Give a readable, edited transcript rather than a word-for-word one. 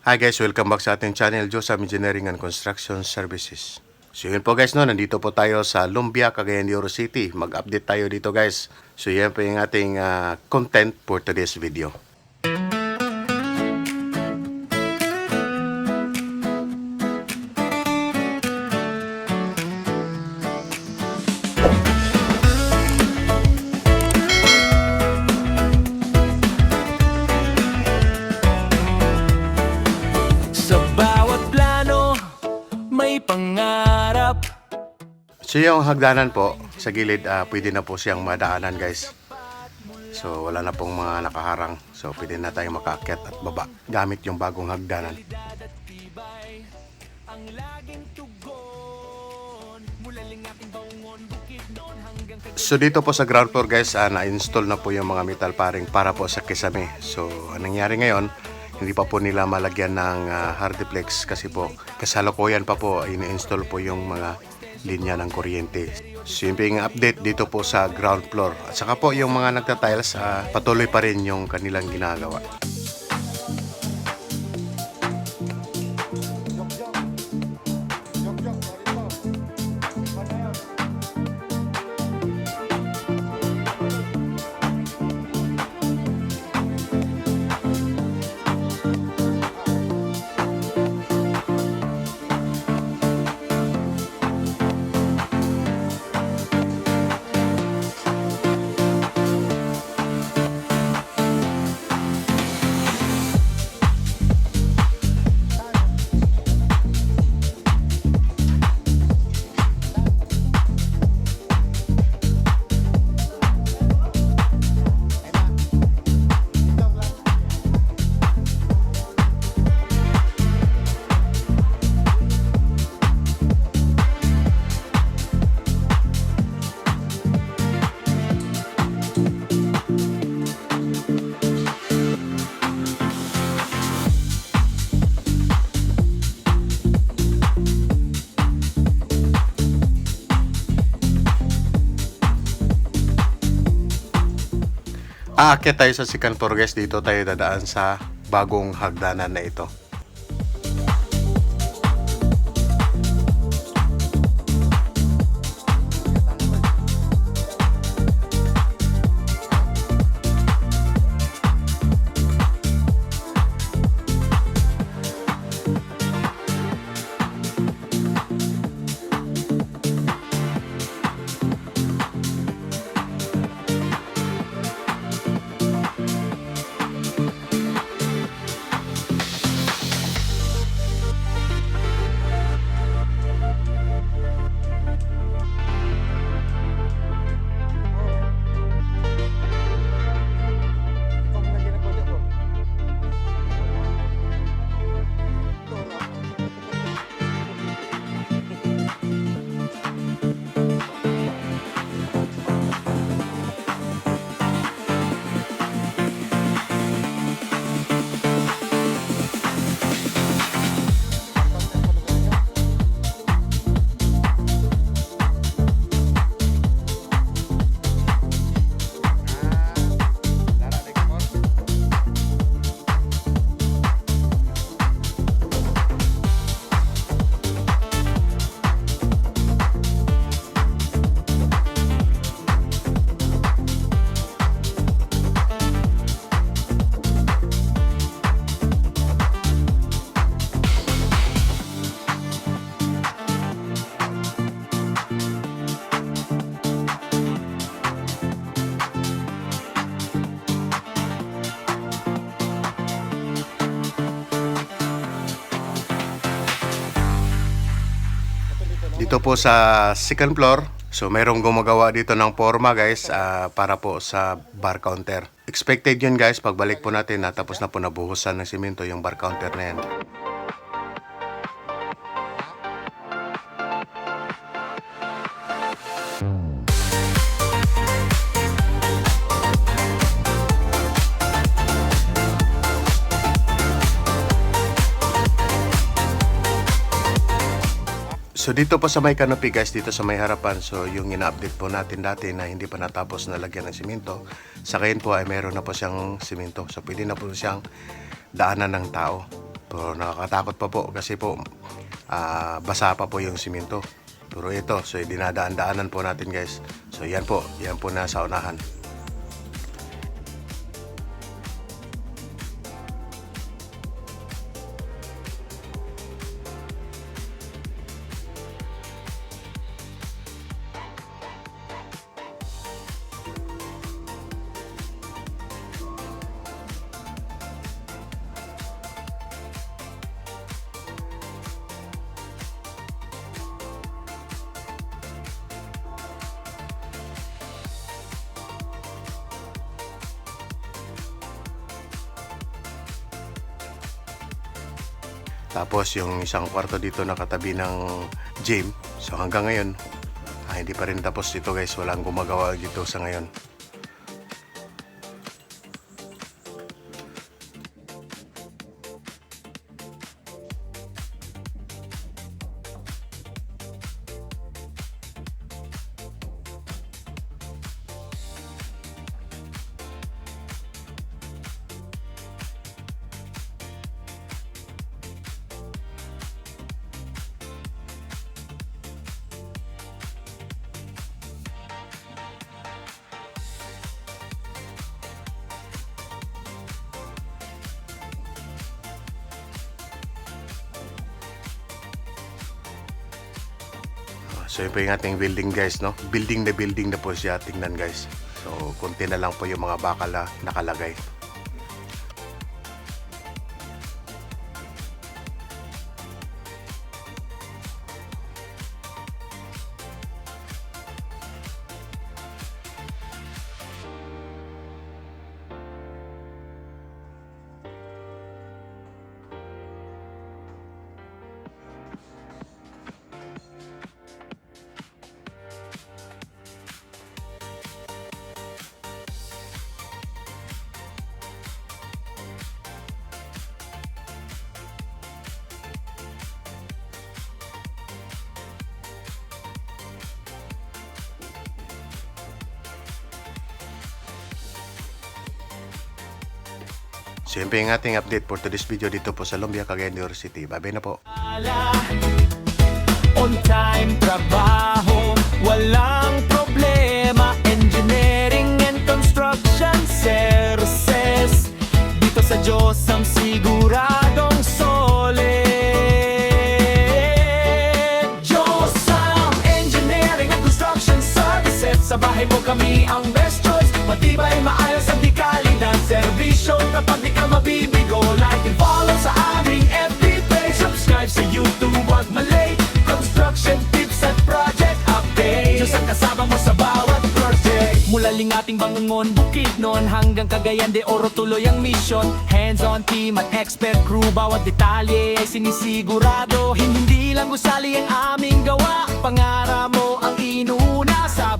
Hi guys, welcome back sa ating channel, Josam Engineering and Construction Services. So yun po guys, nandito po tayo sa Lumbia, Cagayan de Oro City. Mag-update tayo dito guys. So yan po yung ating content for today's video. Pangarap. So yung hagdanan po sa gilid, pwede na po siyang madaanan guys. So wala na pong mga nakaharang. So pwede na tayong makaakyat at baba gamit yung bagong hagdanan. So dito po sa ground floor guys, na-install na po yung mga metal paring para po sa kisame. So anong nangyari ngayon, hindi pa po nila malagyan ng hardiplex kasi po kasalukuyan pa po ini-install po yung mga linya ng kuryente. Simpleng update dito po sa ground floor. At saka po yung mga nagtatiles, patuloy pa rin yung kanilang ginagawa. Aakyat tayo sa second floor guys. Dito tayo dadaan sa bagong hagdanan na ito. Dito po sa second floor, so merong gumagawa dito ng forma guys, para po sa bar counter. Expected yun guys, pagbalik po natin tapos na po nabuhusan ng simento yung bar counter na yan. So dito po sa may canopy guys, dito sa may harapan, so yung ina-update po natin dati na hindi pa natapos na lagyan ng simento, sa ngayon po ay meron na po siyang simento. So pwede na po siyang daanan ng tao. Pero nakakatakot pa po kasi po basa pa po yung simento. Pero ito, so dinadaan-daanan po natin guys. So yan po na sa unahan. Tapos yung isang kwarto dito nakatabi ng gym. So hanggang ngayon, hindi pa rin tapos ito guys. Walang gumagawa dito sa ngayon. So yun po yung ating building guys, no? Building na po siya, tingnan guys. So konti na lang po yung mga bakal na nakalagay. So yun po yung ating update for today's video dito po sa Lumbia, Cagayan de Oro City. Bye-bye na po. On time trabaho, walang problema. Engineering and construction services. Dito sa Diyos ang siguradong solid. Diyos ang engineering and construction services. Sa bahay mo kami ang best choice. Matibay, maayos at di kalidad. Servisyo kapag di ka mabibigo. Like and follow sa aming FB page. Subscribe sa YouTube, wag malate. Construction tips at project update. Diyos ang kasama mo sa bawat project. Mula lingating Bangungon, Bukidnon hanggang Cagayan de Oro, tuloy ang mission. Hands-on team at expert crew. Bawat detalye ay sinisigurado. Hindi lang gusali ang aming gawa. Pangarap mo ang inuna sa